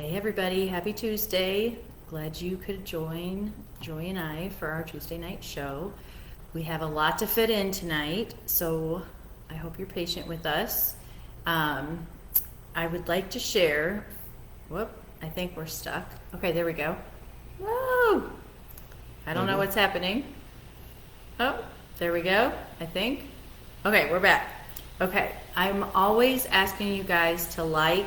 Hey everybody, happy Tuesday. Glad you could join Joy and I for our Tuesday night show. We have a lot to fit in tonight, so I hope you're patient with us. I would like to share, I think we're stuck. Okay, there we go. Whoa! I don't know what's happening. Oh, there we go, I think. Okay, we're back. Okay, I'm always asking you guys to like,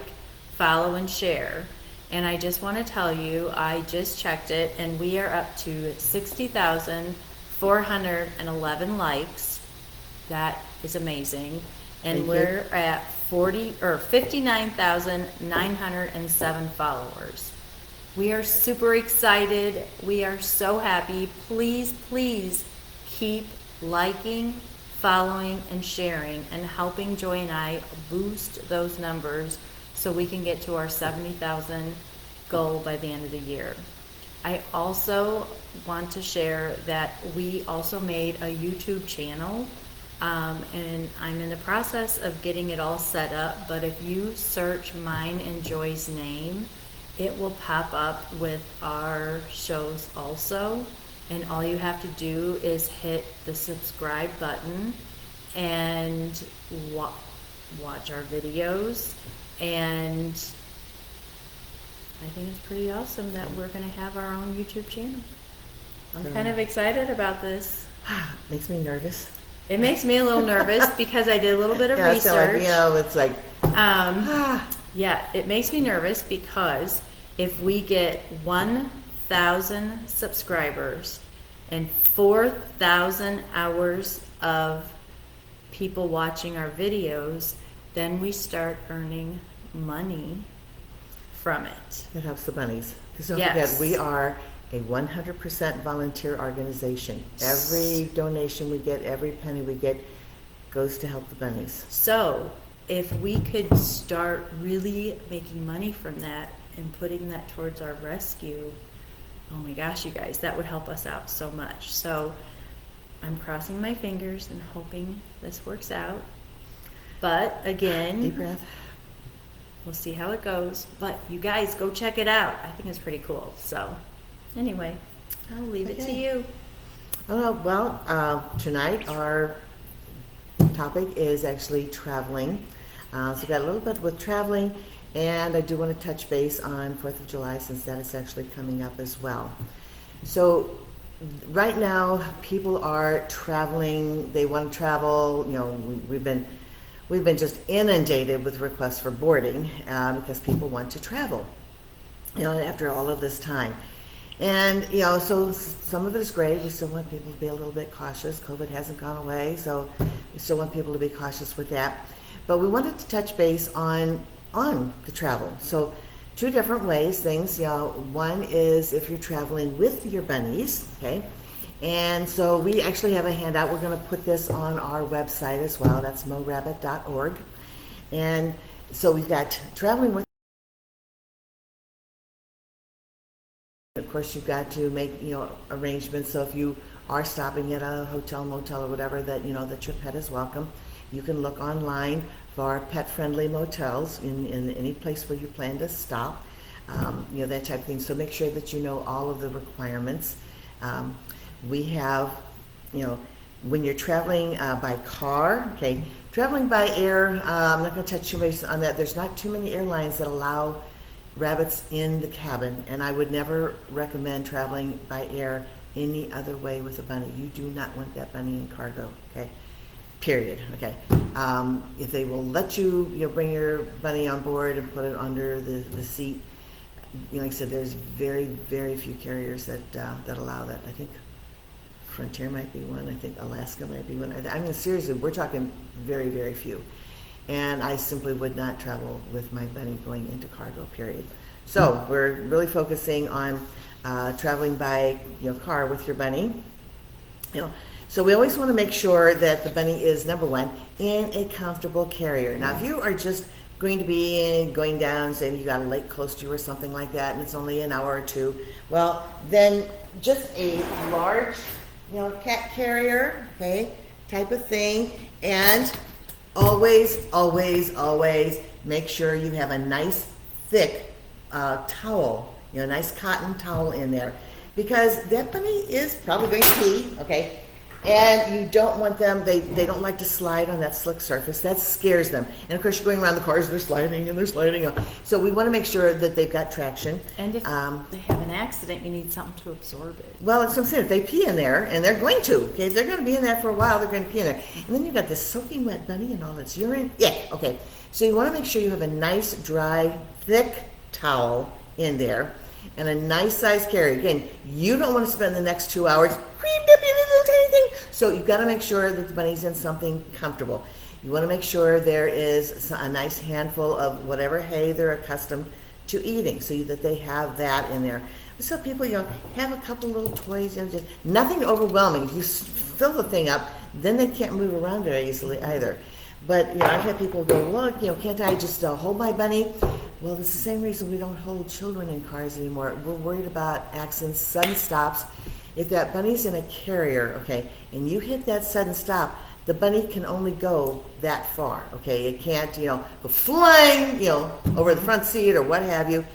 follow, and share. And I just want to tell you, I just checked it, and we are up to 60,411 likes. That is amazing. And we're at 59,907 followers. We are super excited. We are so happy. Please, please keep liking, following, and sharing, and helping Joy and I boost those numbers so we can get to our 70,000 goal by the end of the year. I also want to share that we also made a YouTube channel, and I'm in the process of getting it all set up, but if you search mine and Joy's name, it will pop up with our shows also, and all you have to do is hit the subscribe button and watch our videos. And I think it's pretty awesome that we're going to have our own YouTube channel. I'm kind of excited about this. Makes me nervous. It makes me a little nervous because I did a little bit of research. So like, it's like, yeah, it makes me nervous because if we get 1,000 subscribers and 4,000 hours of people watching our videos, then we start earning money from it. It helps the bunnies. Because don't Yes. forget, we are a 100% volunteer organization. Every donation we get, every penny we get goes to help the bunnies. So if we could start really making money from that and putting that towards our rescue, oh my gosh, you guys, that would help us out so much. So I'm crossing my fingers and hoping this works out. But again, Deep breath. we'll see how it goes. But you guys, go check it out. I think it's pretty cool. So anyway, I'll leave it to Okay. you. Tonight our topic is actually traveling. So we got a little bit with traveling, and I do want to touch base on 4th of July since that is actually coming up as well. So right now, people are traveling. They want to travel. We've been just inundated with requests for boarding because people want to travel. After all of this time, and so some of it is great. We still want people to be a little bit cautious. COVID hasn't gone away, so we still want people to be cautious with that. But we wanted to touch base on the travel. So two different ways. One is if you're traveling with your bunnies, okay. And so we actually have a handout. We're going to put this on our website as well. That's morabbit.org. And so we've got traveling with. Of course, you've got to make arrangements. So if you are stopping at a hotel, motel, or whatever, that that your pet is welcome. You can look online for pet-friendly motels in any place where you plan to stop. That type of thing. So make sure that you know all of the requirements. We have, when you're traveling by car, okay, traveling by air, I'm not going to touch too much on that. There's not too many airlines that allow rabbits in the cabin, and I would never recommend traveling by air any other way with a bunny. You do not want that bunny in cargo, okay? Period, okay? If they will let you, bring your bunny on board and put it under the seat, like I said, there's very, very few carriers that allow that. I think Frontier might be one. I think Alaska might be one. I mean, seriously, we're talking very, very few. And I simply would not travel with my bunny going into cargo, period. So we're really focusing on traveling by car with your bunny. So we always want to make sure that the bunny is, number one, in a comfortable carrier. Now, if you are just going to be going down, say you got a lake close to you or something like that, and it's only an hour or two, well, then just a large cat carrier, okay, type of thing. And always, always, always make sure you have a nice, thick towel, a nice cotton towel in there, because that bunny is probably going to pee, okay? And you don't want them, they don't like to slide on that slick surface. That scares them. And of course, you're going around the cars, they're sliding and they're sliding. So we want to make sure that they've got traction. And if they have an accident, you need something to absorb it. Well, that's what I'm saying. If they pee in there, and they're going to, okay, they're going to be in there for a while, they're going to pee in there. And then you've got this soaking wet bunny and all its urine. Yeah, okay. So you want to make sure you have a nice, dry, thick towel in there and a nice size carrier. Again, you don't want to spend the next 2 hours creamed up in a little tiny thing. So you've got to make sure that the bunny's in something comfortable. You want to make sure there is a nice handful of whatever hay they're accustomed to eating, so that they have that in there. So people, have a couple little toys, just nothing overwhelming. If you fill the thing up, then they can't move around very easily either. But I've had people go, look, can't I just hold my bunny? Well, it's the same reason we don't hold children in cars anymore. We're worried about accidents, sudden stops. If that bunny's in a carrier, okay, and you hit that sudden stop, the bunny can only go that far, okay? It can't, go flying, over the front seat or what have you.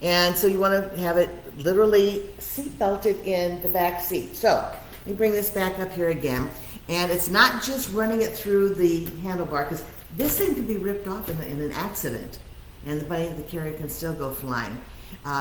And so you want to have it literally seat belted in the back seat. So let me bring this back up here again. And it's not just running it through the handlebar, because this thing could be ripped off in an accident, and the bunny, the carrier, can still go flying.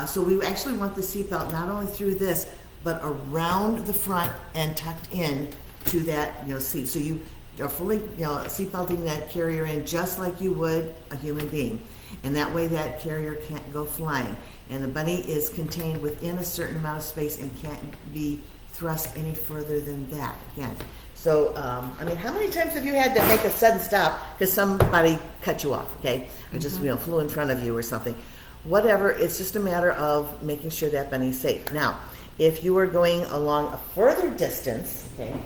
So we actually want the seatbelt not only through this, but around the front and tucked in to that seat. So you are fully seatbelting that carrier in just like you would a human being, and that way that carrier can't go flying, and the bunny is contained within a certain amount of space and can't be thrust any further than that. Again. So, how many times have you had to make a sudden stop because somebody cut you off, okay? Or just, flew in front of you or something. Whatever, it's just a matter of making sure that bunny's safe. Now, if you are going along a further distance, okay,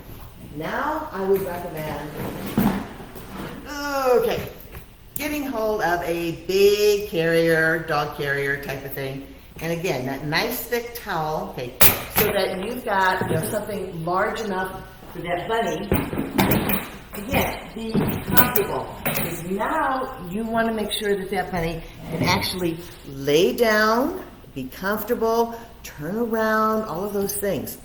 now I would recommend, getting hold of a big carrier, dog carrier type of thing. And again, that nice thick towel, okay, so that you've got something large enough for that bunny, again, be comfortable. Because now you want to make sure that that bunny can actually lay down, be comfortable, turn around, all of those things.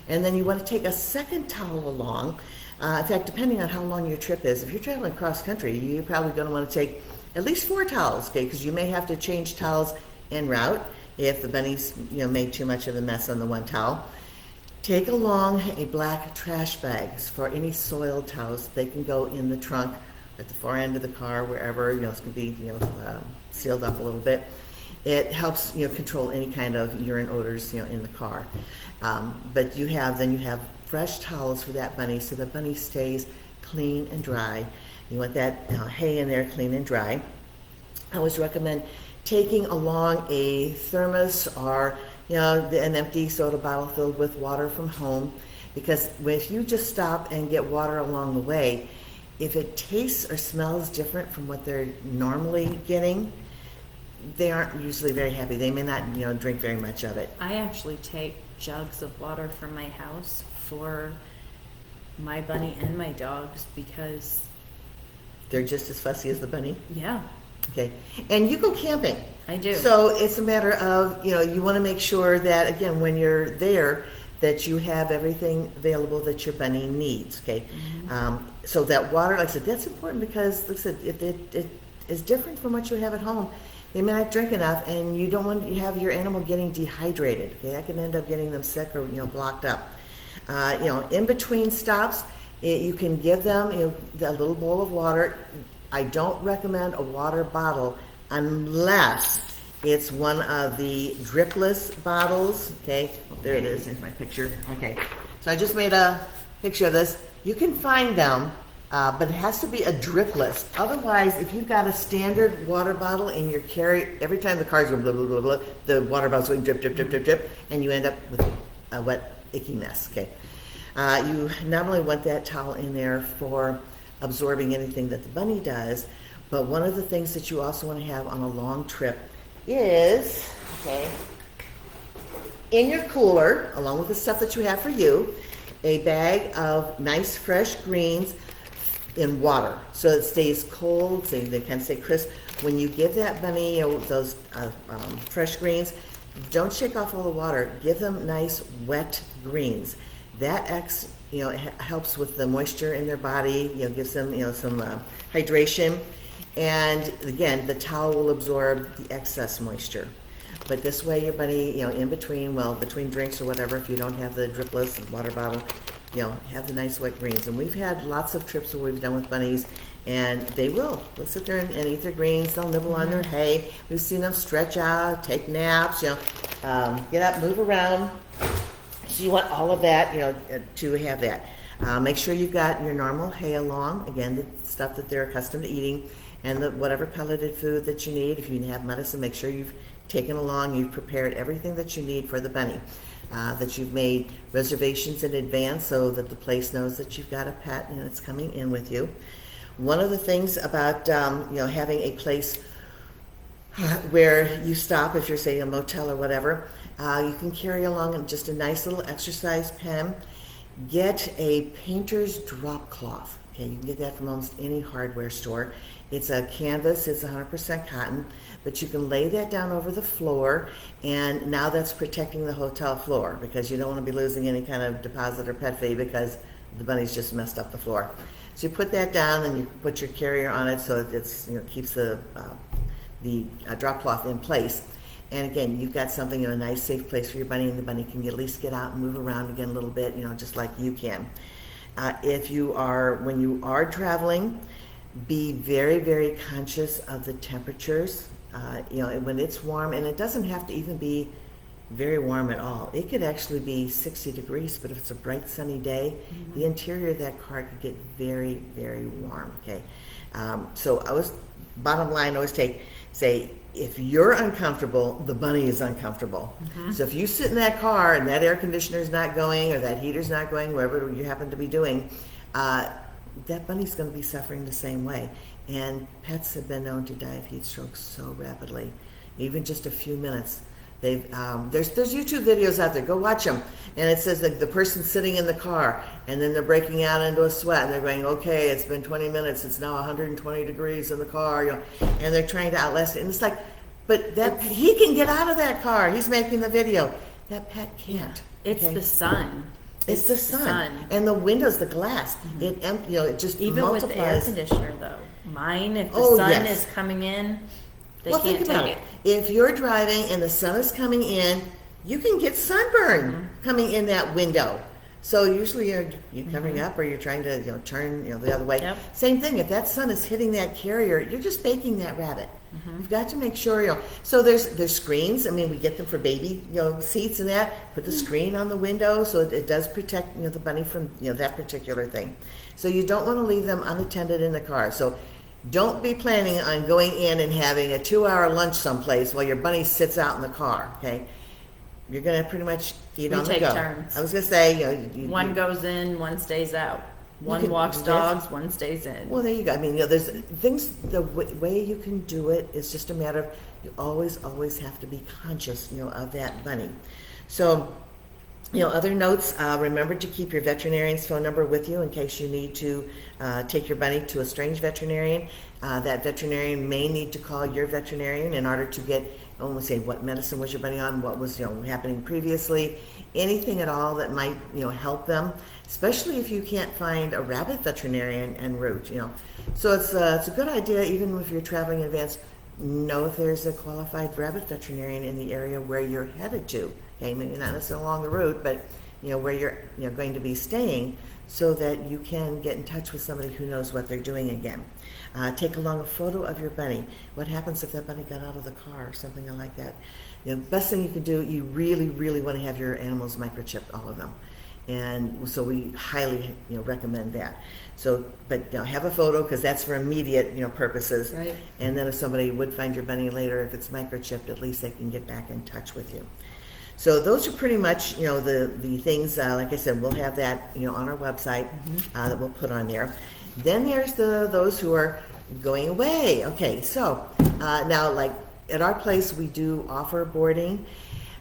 And then you want to take a second towel along. In fact, depending on how long your trip is, if you're traveling cross country, you're probably going to want to take at least 4 towels, okay? Because you may have to change towels en route if the bunny's made too much of a mess on the one towel. Take along a black trash bag for any soiled towels. They can go in the trunk at the far end of the car, wherever, it's going to be, sealed up a little bit. It helps, control any kind of urine odors, in the car. But you have fresh towels for that bunny, so the bunny stays clean and dry. You want that hay in there clean and dry. I always recommend taking along a thermos or an empty soda bottle filled with water from home, because if you just stop and get water along the way, if it tastes or smells different from what they're normally getting, they aren't usually very happy. They may not, drink very much of it. I actually take jugs of water from my house for my bunny and my dogs because they're just as fussy as the bunny. Yeah. Okay. And you go camping. I do. So it's a matter of, you want to make sure that, again, when you're there, that you have everything available that your bunny needs, okay? Mm-hmm. So that water, like I said, that's important because, like I said, it is different from what you have at home. They may not drink enough, and you don't want to have your animal getting dehydrated, okay? That can end up getting them sick or, blocked up. In between stops, you can give them, a little bowl of water. I don't recommend a water bottle unless it's one of the dripless bottles, okay? There it is, here's my picture. Okay, so I just made a picture of this. You can find them, but it has to be a dripless. Otherwise, if you've got a standard water bottle in your carry, every time the car's going blah, blah, blah, blah, the water bottle's going drip, drip, drip, drip, drip, and you end up with a wet, icky mess, okay? You not only want that towel in there for absorbing anything that the bunny does, but one of the things that you also want to have on a long trip is, okay, in your cooler, along with the stuff that you have for you, a bag of nice fresh greens in water, so it stays cold, so they can stay crisp, when you give that bunny, those fresh greens, don't shake off all the water. Give them nice wet greens. That helps with the moisture in their body. Gives them some hydration, and again, the towel will absorb the excess moisture. But this way, your bunny, in between, between drinks or whatever, if you don't have the dripless water bottle, have the nice wet greens. And we've had lots of trips where we've done with bunnies, and they'll sit there and eat their greens. They'll nibble on their hay. We've seen them stretch out, take naps, get up, move around. So you want all of that, to have that. Make sure you've got your normal hay along, again, the stuff that they're accustomed to eating, and whatever pelleted food that you need. If you have medicine, make sure you've taken along, you've prepared everything that you need for the bunny, that you've made reservations in advance so that the place knows that you've got a pet and it's coming in with you. One of the things about having a place where you stop, if you're, say, a motel or whatever, you can carry along just a nice little exercise pen. Get a painter's drop cloth. Okay, you can get that from almost any hardware store. It's a canvas, it's 100% cotton, but you can lay that down over the floor, and now that's protecting the hotel floor, because you don't want to be losing any kind of deposit or pet fee because the bunny's just messed up the floor. So you put that down and you put your carrier on it so it's keeps the drop cloth in place. And again, you've got something in a nice, safe place for your bunny, and the bunny can at least get out and move around again a little bit, just like you can. When you are traveling, be very, very conscious of the temperatures. When it's warm, and it doesn't have to even be very warm at all. It could actually be 60 degrees, but if it's a bright, sunny day, the interior of that car could get very, very warm. Okay, bottom line, always say, if you're uncomfortable, the bunny is uncomfortable. So if you sit in that car and that air conditioner is not going or that heater's not going, wherever you happen to be doing, that bunny's going to be suffering the same way. And pets have been known to die of heat stroke so rapidly, even just a few minutes. There's YouTube videos out there. Go watch them. And it says that the person sitting in the car, and then they're breaking out into a sweat, and they're going, okay, it's been 20 minutes. It's now 120 degrees in the car, and they're trying to outlast it. And it's like, but he can get out of that car. He's making the video. That pet can't. It's the sun. It's the sun. And the windows, the glass. It just even multiplies. with the air conditioner, though. Mine, if the sun is coming in, they can't think about take it. If you're driving and the sun is coming in, you can get sunburn coming in that window. So usually you're covering up, or you're trying to turn the other way. Yep. Same thing. If that sun is hitting that carrier, you're just baking that rabbit. You've got to make sure So there's screens. I mean, we get them for baby seats and that. Put the screen on the window so it does protect the bunny from that particular thing. So you don't want to leave them unattended in the car. So don't be planning on going in and having a 2-hour lunch someplace while your bunny sits out in the car. Okay, you're going to pretty much eat on the go. We take turns. I was going to say, one goes in, one stays out. One walks dogs, one stays in. Well, there you go. I mean, there's things. The way you can do it is just a matter of you always have to be conscious, of that bunny. So, other notes. Remember to keep your veterinarian's phone number with you in case you need to take your bunny to a strange veterinarian. That veterinarian may need to call your veterinarian in order to get, say, what medicine was your bunny on, what was happening previously, anything at all that might help them. Especially if you can't find a rabbit veterinarian en route. So it's a good idea, even if you're traveling in advance, know if there's a qualified rabbit veterinarian in the area where you're headed to. Okay, maybe not necessarily along the route, but where you're going to be staying, so that you can get in touch with somebody who knows what they're doing again. Take along a photo of your bunny. What happens if that bunny got out of the car or something like that? The best thing you can do, you really, really want to have your animals microchipped, all of them. And so we highly recommend that. So, but have a photo, because that's for immediate purposes. Right. And then if somebody would find your bunny later, if it's microchipped, at least they can get back in touch with you. So those are pretty much the things. Like I said, we'll have that on our website that we'll put on there. Then there's those who are going away. Okay, so now, like at our place, we do offer boarding.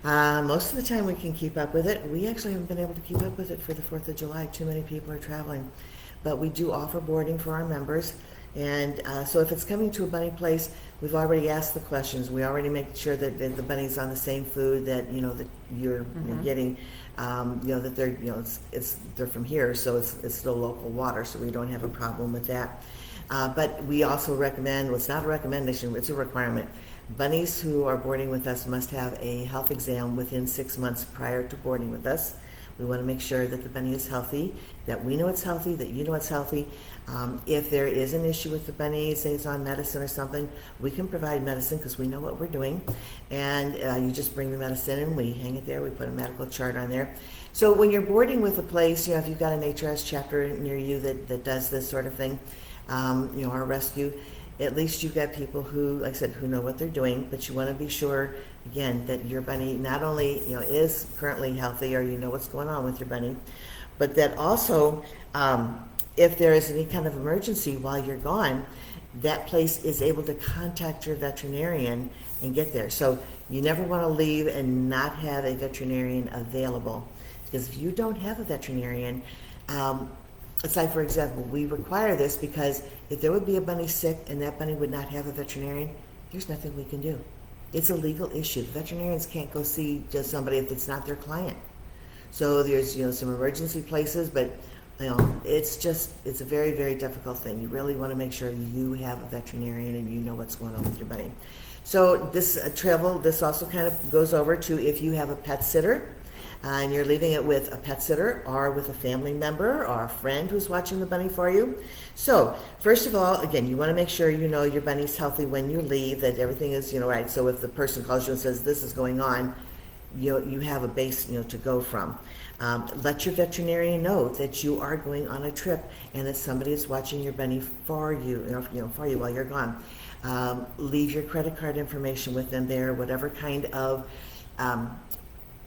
Most of the time we can keep up with it. We actually haven't been able to keep up with it for the 4th of July. Too many people are traveling. But we do offer boarding for our members. And so if it's coming to a bunny place, we've already asked the questions. We already make sure that the bunny's on the same food that, that you're getting, that they're, they're from here, so it's still local water, so we don't have a problem with that. But we also recommend, well, it's not a recommendation, it's a requirement. Bunnies who are boarding with us must have a health exam within 6 months prior to boarding with us. We want to make sure that the bunny is healthy, that we know it's healthy, that you know it's healthy. If there is an issue with the bunny, say it's on medicine or something, we can provide medicine because we know what we're doing. And you just bring the medicine and we hang it there. We put a medical chart on there. So when you're boarding with a place, if you've got an HRS chapter near you that does this sort of thing, our rescue, at least you've got people who, like I said, who know what they're doing, but you want to be sure, again, that your bunny not only, is currently healthy, or you know what's going on with your bunny, but that also, if there is any kind of emergency while you're gone, that place is able to contact your veterinarian and get there. So you never want to leave and not have a veterinarian available, because if you don't have a veterinarian, it's like, for example, we require this because if there would be a bunny sick and that bunny would not have a veterinarian, there's nothing we can do. It's a legal issue. Veterinarians can't go see just somebody if it's not their client. So there's, some emergency places, but, it's a very, very difficult thing. You really want to make sure you have a veterinarian and you know what's going on with your bunny. So this this also kind of goes over to if you have a pet sitter, and you're leaving it with a pet sitter or with a family member or a friend who's watching the bunny for you. So first of all, again, you want to make sure you know your bunny's healthy when you leave, that everything is, right. So if the person calls you and says this is going on, you have a base, to go from. Let your veterinarian know that you are going on a trip and that somebody is watching your bunny for you, for you while you're gone. Leave your credit card information with them there, whatever kind of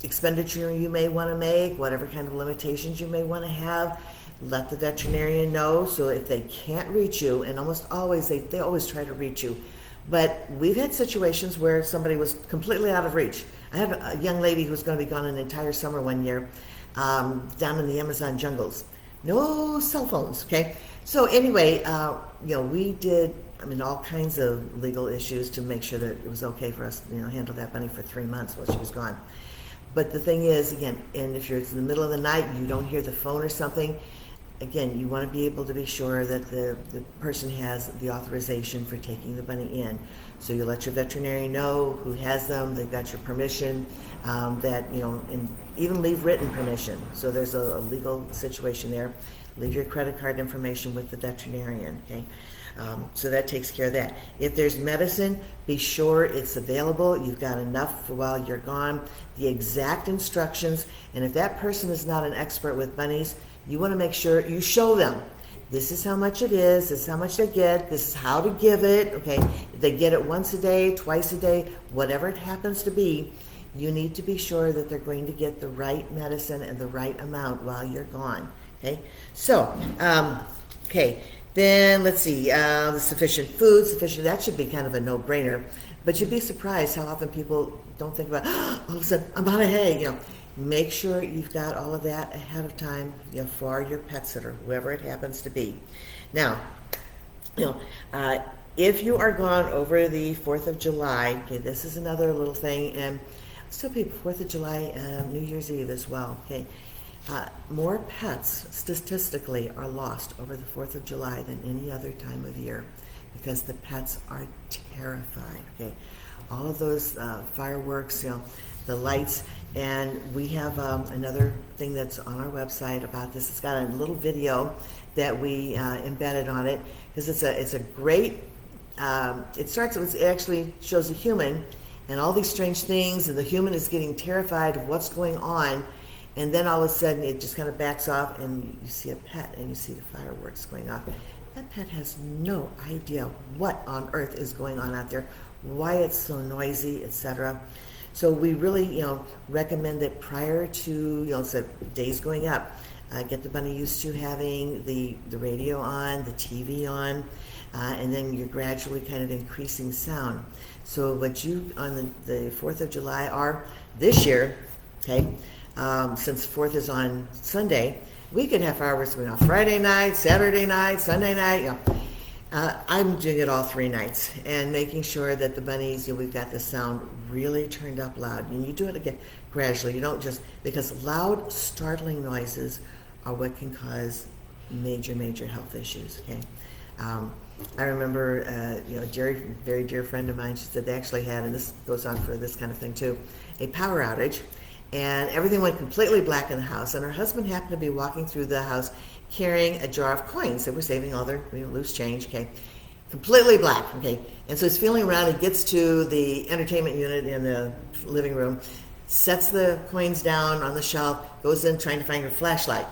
expenditure you may want to make, whatever kind of limitations you may want to have, let the veterinarian know. So if they can't reach you, and almost always they always try to reach you, but we've had situations where somebody was completely out of reach. I had a young lady who was going to be gone an entire summer one year, down in the Amazon jungles. No cell phones, okay? So anyway, we did, all kinds of legal issues to make sure that it was okay for us to, handle that bunny for 3 months while she was gone. But the thing is, again, and if you're in the middle of the night, you don't hear the phone or something, again, you want to be able to be sure that the person has the authorization for taking the bunny in. So you let your veterinarian know who has them, they've got your permission, and even leave written permission. So there's a legal situation there. Leave your credit card information with the veterinarian, okay? So that takes care of that. If there's medicine, be sure it's available. You've got enough for while you're gone. The exact instructions, and if that person is not an expert with bunnies, you want to make sure you show them. This is how much it is, this is how much they get, this is how to give it, okay? If they get it once a day, twice a day, whatever it happens to be, you need to be sure that they're going to get the right medicine and the right amount while you're gone, okay? So, then let's see, the sufficient food, that should be kind of a no-brainer, but you'd be surprised how often people don't think about, all of a sudden, I'm out of hay, Make sure you've got all of that ahead of time, for your pet sitter, whoever it happens to be. Now, if you are gone over the 4th of July, okay, this is another little thing, and still be 4th of July, New Year's Eve as well, okay. More pets statistically are lost over the 4th of July than any other time of year because the pets are terrified, okay. All of those fireworks, the lights, and we have another thing that's on our website about this. It's got a little video that we embedded on it because it's a great. It actually shows a human and all these strange things, and the human is getting terrified of what's going on, and then all of a sudden it just kind of backs off, and you see a pet, and you see the fireworks going off. That pet has no idea what on earth is going on out there, why it's so noisy, etc. So we really, recommend that prior to, so days going up, get the bunny used to having the radio on, the TV on, and then you're gradually kind of increasing sound. So what you, on the 4th of July, are this year, okay, since 4th is on Sunday, we could have fireworks going off Friday night, Saturday night, Sunday night, I'm doing it all 3 nights and making sure that the bunnies, we've got the sound really turned up loud. And you do it again gradually. You don't just, because loud, startling noises are what can cause major, major health issues, okay? I remember, Jerry, very dear friend of mine, she said they actually had, and this goes on for this kind of thing too, a power outage, and everything went completely black in the house, and her husband happened to be walking through the house carrying a jar of coins. They were saving all their loose change, okay? Completely black, okay? And so he's feeling around, he gets to the entertainment unit in the living room, sets the coins down on the shelf, goes in trying to find her flashlight.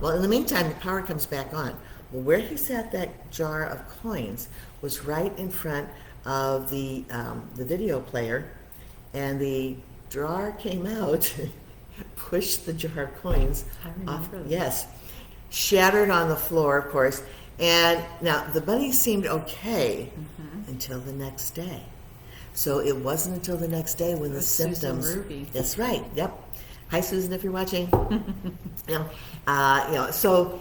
Well, in the meantime, the power comes back on. Well, where he set that jar of coins was right in front of the video player, and the drawer came out, pushed the jar of coins off. Yes, shattered on the floor, of course. And now the bunny seemed okay until the next day. So it wasn't until the next day when the symptoms. Susan Ruby. That's right. Yep. Hi, Susan, if you're watching. So.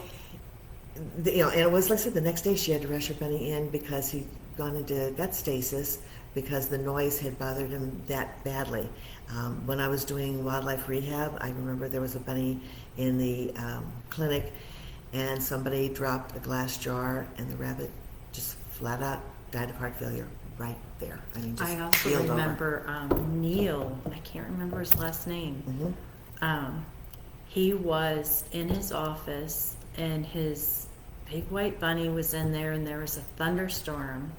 And it was, like I said, the next day she had to rush her bunny in because he'd gone into gut stasis because the noise had bothered him that badly. When I was doing wildlife rehab, I remember there was a bunny in the clinic, and somebody dropped a glass jar, and the rabbit just flat out died of heart failure right there. I mean, just I also keeled over. remember Neil, I can't remember his last name. He was in his office, and his big white bunny was in there, and there was a thunderstorm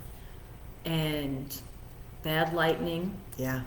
and bad lightning. Yeah.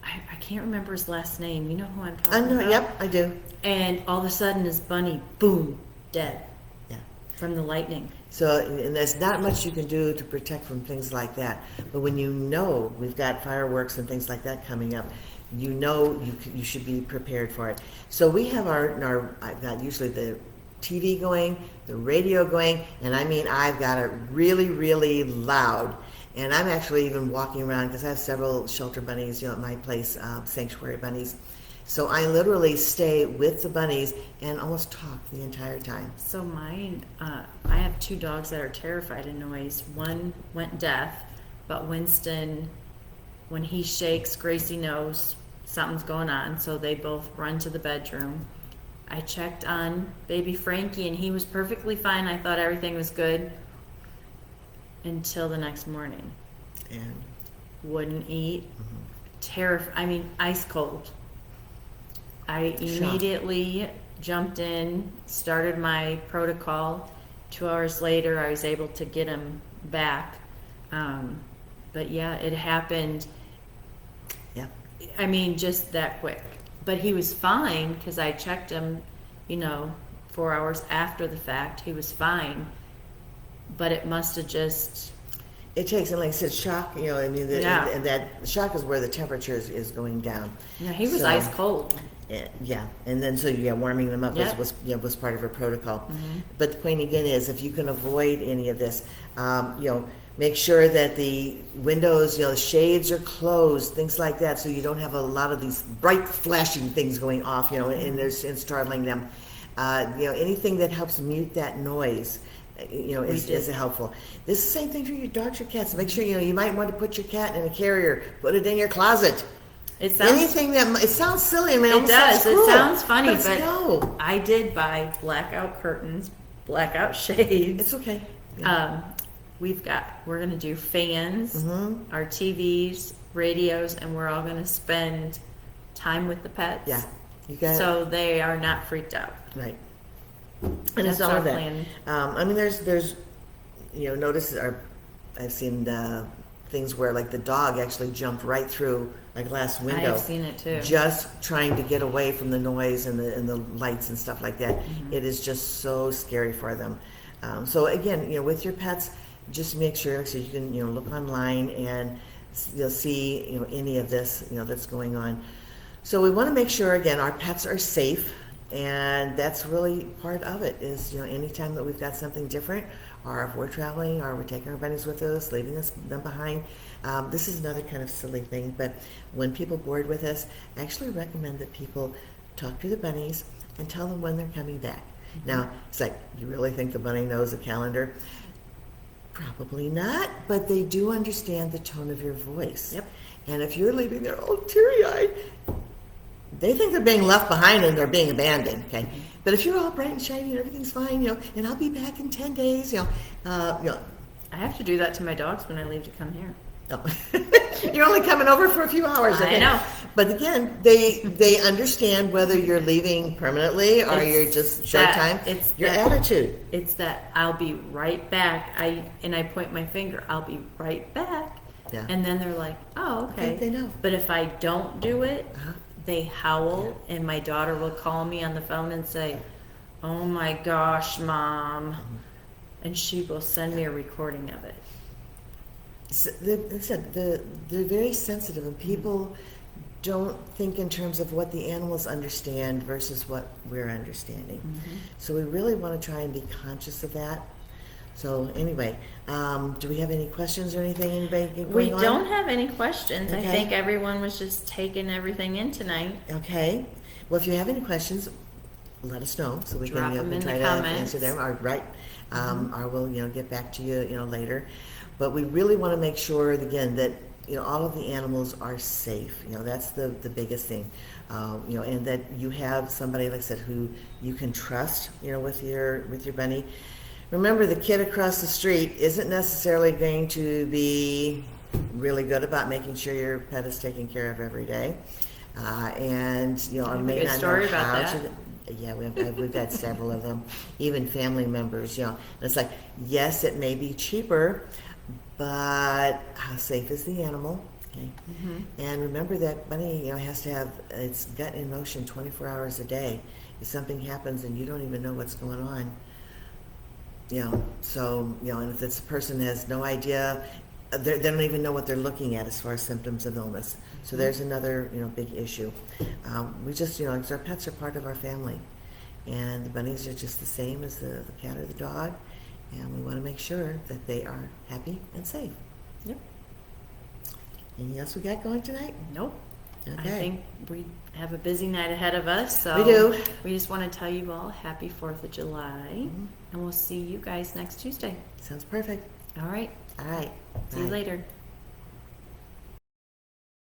I can't remember his last name. You know who I'm I talking know. about? Yep, I do. And all of a sudden his bunny, boom, dead. Yeah. From the lightning. So, and there's not much you can do to protect from things like that. But when you know we've got fireworks and things like that coming up, you should be prepared for it. So we have I've got usually the TV going, the radio going, and I mean I've got it really, really loud. And I'm actually even walking around because I have several shelter bunnies, at my place, sanctuary bunnies. So I literally stay with the bunnies and almost talk the entire time. So mine, I have 2 dogs that are terrified of noise. One went deaf, but Winston, when he shakes, Gracie knows something's going on, so they both run to the bedroom. I checked on baby Frankie, and he was perfectly fine. I thought everything was good until the next morning. And Wouldn't eat. Ice cold. I immediately jumped in, started my protocol. 2 hours later, I was able to get him back. But yeah, it happened. yeah, Just that quick. But he was fine because I checked him, 4 hours after the fact. He was fine. But it must have just... it takes, and like I said, shock, Yeah. and that shock is where the temperature is going down. Yeah, he was So, ice cold. Yeah, and then so warming them up Yep. was part of her protocol. But the point again is, if you can avoid any of this, make sure that the windows, the shades are closed, things like that, so you don't have a lot of these bright flashing things going off, and startling them. Anything that helps mute that noise, is helpful. This is the same thing for your dogs or cats. Make sure you might want to put your cat in a carrier, put it in your closet. It sounds silly. It does. It sounds funny, but no, I did buy blackout curtains, blackout shades. it's okay. We're going to do fans, our TVs, radios, and we're all going to spend time with the pets. Yeah, you got so they are not freaked out. right. And That's it's all our of that. plan. There's I've seen things where like the dog actually jumped right through a glass window. I have seen it too. Just trying to get away from the noise and the lights and stuff like that. It is just so scary for them. So again, with your pets, just make sure so you can look online and you'll see any of this that's going on. So we want to make sure again our pets are safe. And that's really part of it is, anytime that we've got something different, or if we're traveling, or we're taking our bunnies with us, leaving them behind. This is another kind of silly thing, but when people board with us, I actually recommend that people talk to the bunnies and tell them when they're coming back. Now, it's like, you really think the bunny knows the calendar? Probably not, but they do understand the tone of your voice. Yep. And if you're leaving there all teary-eyed, they think they're being left behind and they're being abandoned, okay? But if you're all bright and shiny and everything's fine, and I'll be back in 10 days, I have to do that to my dogs when I leave to come here. no. You're only coming over for a few hours. Okay? I know. But again, they understand whether you're leaving permanently or you're just short time. It's your that- attitude. It's that I'll be right back. I point my finger. I'll be right back. Yeah. And then they're like, "Oh, okay." I think they know. But if I don't do it, Uh-huh. they howl, and my daughter will call me on the phone and say, "Oh my gosh, Mom," and she will send me a recording of it. So, like I said, they're very sensitive, and people don't think in terms of what the animals understand versus what we're understanding. So we really want to try and be conscious of that. So anyway, do we have any questions or anything? Anybody We going on? don't have any questions. I Okay. think everyone was just taking everything in tonight. Okay. Well, if you have any questions, let us know so we Drop can them in try the to comments. answer them. Or or we'll get back to you later. But we really want to make sure again that all of the animals are safe. That's the biggest thing. And that you have somebody, like I said, who you can trust. With your bunny. Remember, the kid across the street isn't necessarily going to be really good about making sure your pet is taken care of every day, and or have a may good not story know about how that. to. Yeah, we've got several of them, even family members. And it's like, yes, it may be cheaper, but how safe is the animal? Okay, and remember that bunny has to have its gut in motion 24 hours a day. If something happens and you don't even know what's going on. So, and if this person has no idea, they don't even know what they're looking at as far as symptoms of illness. So there's another, big issue. We just, 'cause our pets are part of our family. And the bunnies are just the same as the cat or the dog. And we want to make sure that they are happy and safe. Yep. Anything else we got going tonight? Nope. I Okay. think we have a busy night ahead of us, so We do. we just want to tell you all happy 4th of July, and we'll see you guys next Tuesday. Sounds perfect. All right. All right. See you Bye. later.